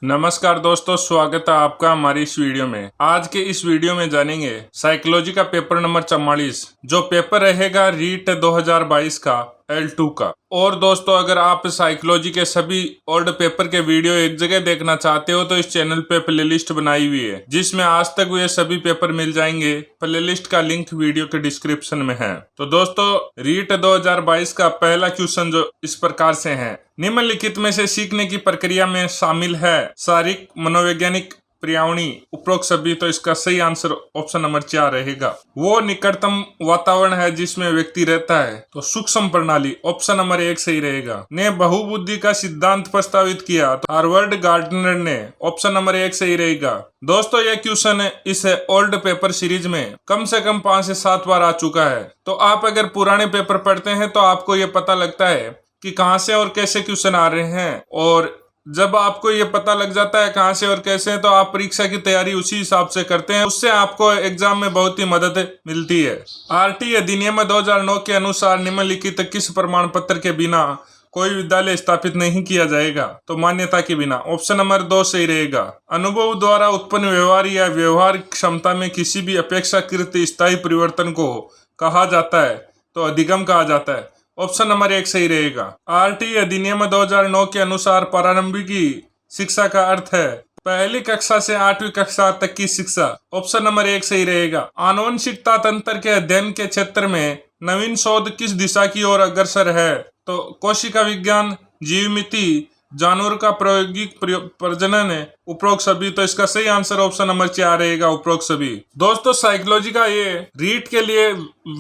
नमस्कार दोस्तों, स्वागत है आपका हमारी इस वीडियो में। आज के इस वीडियो में जानेंगे साइकोलॉजी का पेपर नंबर 44 जो पेपर रहेगा रीट 2022 का L2 का। और दोस्तों, अगर आप साइकोलॉजी के सभी ओल्ड पेपर के वीडियो एक जगह देखना चाहते हो तो इस चैनल पे प्लेलिस्ट बनाई हुई है जिसमें आज तक हुए सभी पेपर मिल जाएंगे। प्लेलिस्ट का लिंक वीडियो के डिस्क्रिप्शन में है। तो दोस्तों, रीट 2022 का पहला क्वेश्चन जो इस प्रकार से है, निम्नलिखित में से सीखने की प्रक्रिया में शामिल है शारीरिक, मनोवैज्ञानिक, पर्यावरणीय, उपरोक्त सभी। तो इसका सही आंसर ऑप्शन नंबर 4 रहेगा। वो निकटतम वातावरण है जिसमें व्यक्ति रहता है, तो सूक्ष्म प्रणाली ऑप्शन नंबर 1 सही रहेगा। ने बहुबुद्धि का सिद्धांत प्रस्तावित किया, तो हार्वर्ड गार्डनर ने, ऑप्शन नंबर 1 सही रहेगा। दोस्तों, यह क्वेश्चन इस ओल्ड पेपर सीरीज में कम से कम 5 से 7 बार आ चुका है। तो आप अगर पुराने पेपर पढ़ते हैं तो आपको ये पता लगता है कि कहां से और कैसे क्वेश्चन आ रहे हैं, और जब आपको ये पता लग जाता है कहां से और कैसे है तो आप परीक्षा की तैयारी उसी हिसाब से करते हैं। उससे आपको एग्जाम में बहुत ही मदद मिलती है। आरटी अधिनियम 2009 के अनुसार निम्नलिखित किस प्रमाण पत्र के बिना कोई विद्यालय स्थापित नहीं किया जाएगा? तो मान्यता के बिना, ऑप्शन नंबर 2 सही रहेगा। अनुभव द्वारा उत्पन्न व्यवहार या व्यवहार क्षमता में किसी भी अपेक्षाकृत स्थायी परिवर्तन को कहा जाता है, तो अधिगम कहा जाता है, ऑप्शन नंबर 1 सही रहेगा। आरटी अधिनियम 2009 के अनुसार प्रारंभिक शिक्षा का अर्थ है पहली कक्षा से 8वीं कक्षा तक की शिक्षा, ऑप्शन नंबर 1 सही रहेगा। आनुवंशिकता तंत्र के अध्ययन के क्षेत्र में नवीन शोध किस दिशा की ओर अग्रसर है? तो कोशिका विज्ञान, जीवमिति, जानवर का प्रायोगिक प्रजनन है, उपरोक्त सभी। तो इसका सही आंसर ऑप्शन नंबर 4 रहेगा, उपरोक्त सभी। दोस्तों, साइकोलॉजी का ये रीट के लिए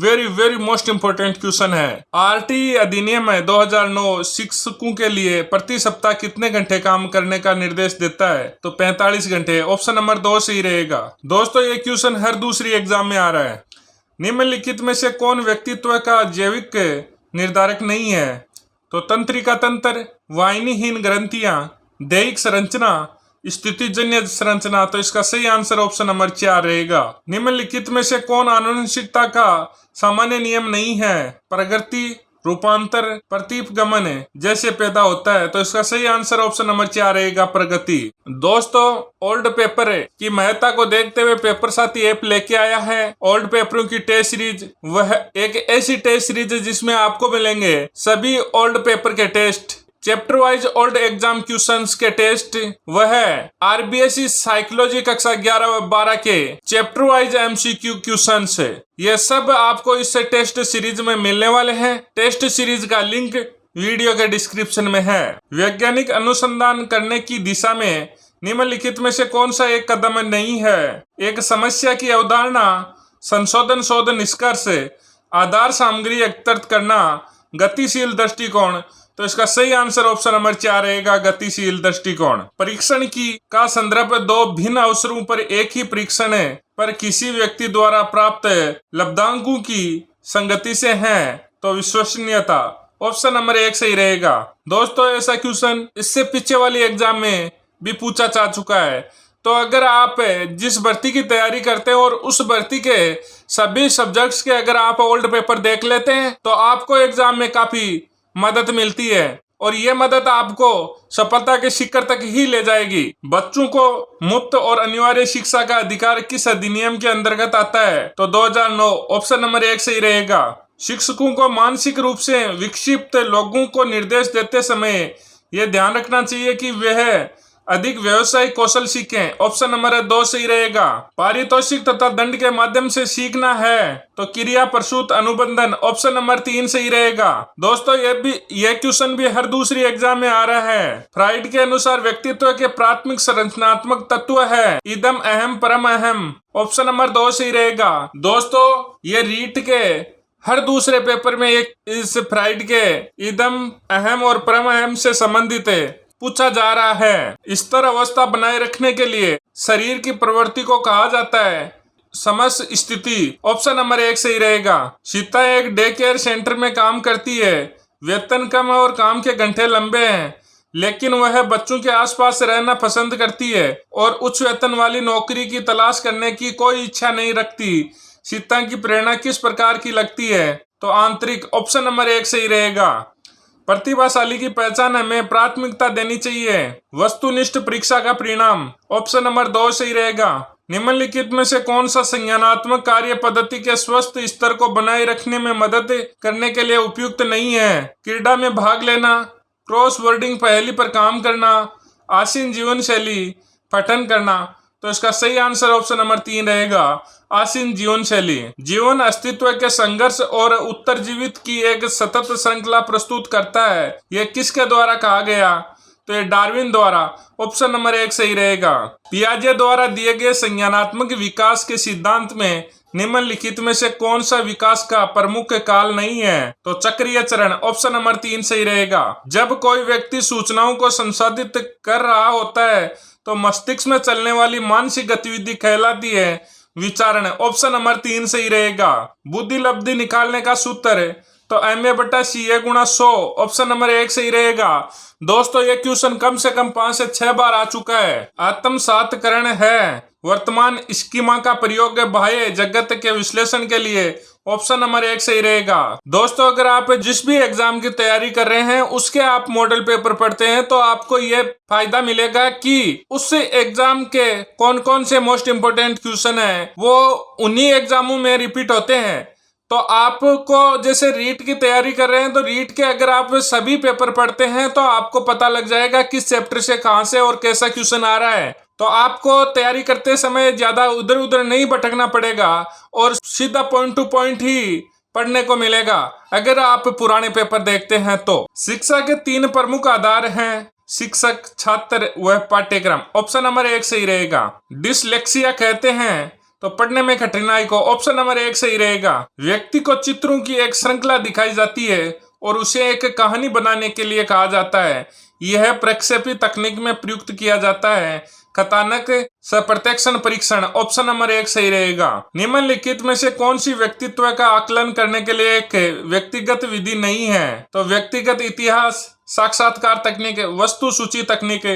very very most important question है। आरटी अधिनियम 2009 शिक्षकों के लिए प्रति सप्ताह कितने घंटे काम करने का निर्देश देता है? तो 45 घंटे, ऑप्शन नंबर 2 सही रहेगा। दोस्तों, ये क्वेश्चन हर दूसरी एग्जाम में आ रहा है। निम्नलिखित में से कौन व्यक्तित्व का जैविक निर्धारक नहीं है? तो तंत्रिका तंत्र, वाहिनीहीन ग्रंथियां, दैहिक संरचना, स्थितिजन्य संरचना। तो इसका सही आंसर ऑप्शन नंबर 4 रहेगा। निम्नलिखित में से कौन आनुवंशिकता का सामान्य नियम नहीं है? प्रगति, रूपांतर, प्रतिगमन जैसे पैदा होता है। तो इसका सही आंसर ऑप्शन नंबर 4 रहेगा, प्रगति। दोस्तों, ओल्ड पेपर की महत्ता को देखते हुए पेपर साथी ऐप लेके आया है ओल्ड पेपरों की टेस्ट सीरीज। वह एक ऐसी टेस्ट सीरीज है जिसमें आपको मिलेंगे सभी ओल्ड पेपर के test, chapter wise old exam questions के टेस्ट, वह आरबीएसई साइकोलॉजी कक्षा 11 व 12 के चैप्टर वाइज एमसीक्यू क्वेश्चंस है। ये सब आपको इस टेस्ट सीरीज में मिलने वाले हैं। टेस्ट सीरीज का लिंक वीडियो के डिस्क्रिप्शन में है। वैज्ञानिक अनुसंधान करने की दिशा में निम्नलिखित में से कौन सा एक कदम नहीं है? एक समस्या की अवधारणा, संशोधन, शोध, निष्कर्ष, आधार सामग्री एकत्रित करना, गतिशील दृष्टिकोण। तो इसका सही आंसर ऑप्शन नंबर 4 रहेगा, गतिशील दृष्टिकोण। परीक्षण की का संदर्भ 2 भिन्न अवसरों पर एक ही परीक्षण पर किसी व्यक्ति द्वारा प्राप्त लब्धांकों की संगति से है, तो विश्वसनीयता, ऑप्शन नंबर 1 सही रहेगा। दोस्तों, ऐसा क्वेश्चन इससे पीछे वाली एग्जाम में भी पूछा जा चुका है। तो अगर आप जिस भर्ती की तैयारी करते हैं और उस भर्ती के सभी सब्जेक्ट्स के अगर आप ओल्ड पेपर देख लेते हैं तो आपको एग्जाम में काफी मदद मिलती है, और ये मदद आपको सफलता के शिखर तक ही ले जाएगी। बच्चों को मुफ्त और अनिवार्य शिक्षा का अधिकार किस अधिनियम के अंतर्गत आता है? तो 2009, ऑप्शन नंबर 1 सही रहेगा। शिक्षकों को मानसिक रूप से विक्षिप्त लोगों को निर्देश देते समय यह ध्यान रखना चाहिए कि वह अधिक व्यवसायिक कौशल सीखें, ऑप्शन नंबर 2 सही रहेगा। पारितोषिक तथा दंड के माध्यम से सीखना है, तो क्रिया, प्रसूत, अनुबंधन, ऑप्शन नंबर 3 सही रहेगा। दोस्तों, यह क्वेश्चन भी हर दूसरी एग्जाम में आ रहा है। फ्राइड के अनुसार व्यक्तित्व के प्राथमिक संरचनात्मक तत्व है इदम, अहम, परम अहम, ऑप्शन नंबर 2 सही रहेगा। दोस्तों, ये रीट के हर दूसरे पेपर में एक इस फ्राइड के इदम, अहम और परम अहम से संबंधित पूछा जा रहा है। स्थिर अवस्था बनाए रखने के लिए शरीर की प्रवृत्ति को कहा जाता है समस्त स्थिति, ऑप्शन नंबर 1 सही रहेगा। सीता एक डे केयर सेंटर में काम करती है। वेतन कम और काम के घंटे लंबे हैं, लेकिन वह बच्चों के आसपास रहना पसंद करती है और उच्च वेतन वाली नौकरी की तलाश करने की कोई इच्छा नहीं रखती। सीता की प्रेरणा किस प्रकार की लगती है? तो आंतरिक, ऑप्शन नंबर 1 सही रहेगा। प्रतिभाशाली की पहचान हमें प्राथमिकता देनी चाहिए। वस्तुनिष्ठ परीक्षा का परिणाम ऑप्शन नंबर 2 सही रहेगा। निम्नलिखित में से कौन सा संज्ञानात्मक कार्य पद्धति के स्वस्थ स्तर को बनाए रखने में मदद करने के लिए उपयुक्त नहीं है? क्रीड़ा में भाग लेना, क्रॉस वर्डिंग पहेली पर काम करना, आसीन जीवन शैली पठन करना। तो इसका सही आंसर ऑप्शन नंबर 3 रहेगा, आसीन जीवन शैली। जीवन अस्तित्व के संघर्ष और उत्तरजीवित की एक सतत श्रृंखला प्रस्तुत करता है। यह किसके द्वारा कहा गया? तो ये डार्विन द्वारा। ऑप्शन नंबर 1 सही रहेगा। पियाजे द्वारा दिए गए संज्ञानात्मक विकास के सिद्धांत में निम्नलिखित में से कौन सा विकास का प्रमुख काल नहीं है? तो चक्रीय चरण। ऑप्शन नंबर 3 सही रहेगा। जब कोई व्यक्ति सूचनाओं को संसाधित कर रहा होता है तो मस्तिष्क में चलने वाली मानसिक गतिविधि कहलाती है विचारण। ऑप्शन नंबर 3 सही रहेगा। बुद्धि लब्धि निकालने का सूत्र तो MA/CA/100। ऑप्शन नंबर 1 सही रहेगा। दोस्तों ये क्वेश्चन कम से कम 5 से 6 बार आ चुका है। आत्मसातकरण है वर्तमान स्कीमा का प्रयोग बाह्य जगत के विश्लेषण के लिए। ऑप्शन नंबर 1 सही रहेगा। दोस्तों अगर आप जिस भी एग्जाम की तैयारी कर रहे हैं उसके आप मॉडल पेपर पढ़ते हैं तो आपको ये फायदा मिलेगा कि उस एग्जाम के कौन कौन से मोस्ट इम्पोर्टेंट क्वेश्चन है वो उन्हीं एग्जामों में रिपीट होते हैं। तो आपको जैसे रीट की तैयारी कर रहे हैं तो रीट के अगर आप सभी पेपर पढ़ते हैं तो आपको पता लग जाएगा किस चैप्टर से कहां से और कैसा क्वेश्चन आ रहा है। तो आपको तैयारी करते समय ज्यादा उधर उधर नहीं भटकना पड़ेगा और सीधा पॉइंट टू पॉइंट ही पढ़ने को मिलेगा अगर आप पुराने पेपर देखते हैं तो। शिक्षा के 3 प्रमुख आधार हैं, शिक्षक, छात्र व पाठ्यक्रम। ऑप्शन नंबर 1 सही रहेगा। डिसलेक्सिया कहते हैं तो पढ़ने में कठिनाई को। ऑप्शन नंबर 1 सही रहेगा। व्यक्ति को चित्रों की एक श्रृंखला दिखाई जाती है और उसे एक कहानी बनाने के लिए कहा जाता है। यह प्रक्षेपी तकनीक में प्रयुक्त किया जाता है। कथानक सप्रत्यक्षण परीक्षण। ऑप्शन नंबर 1 सही रहेगा। निम्नलिखित में से कौन सी व्यक्तित्व का आकलन करने के लिए एक व्यक्तिगत विधि नहीं है? तो व्यक्तिगत इतिहास, साक्षात्कार तकनीक, वस्तु सूची तकनीक,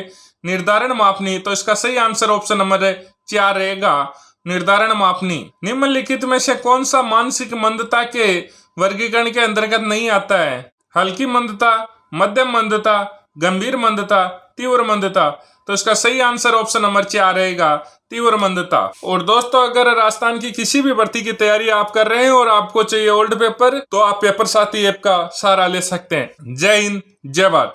निर्धारण मापनी। तो इसका सही आंसर ऑप्शन नंबर 4 रहेगा, निर्धारण मापनी। निम्नलिखित में से कौन सा मानसिक मंदता के वर्गीकरण के अंतर्गत नहीं आता है? हल्की मंदता, मध्यम मंदता, गंभीर मंदता, तीव्र मंदता। तो इसका सही आंसर ऑप्शन नंबर 4 रहेगा, तीव्र मंदता। और दोस्तों अगर राजस्थान की किसी भी भर्ती की तैयारी आप कर रहे हैं और आपको चाहिए ओल्ड पेपर तो आप पेपर साथी ऐप का सहारा ले सकते हैं। जय हिंद, जय भारत।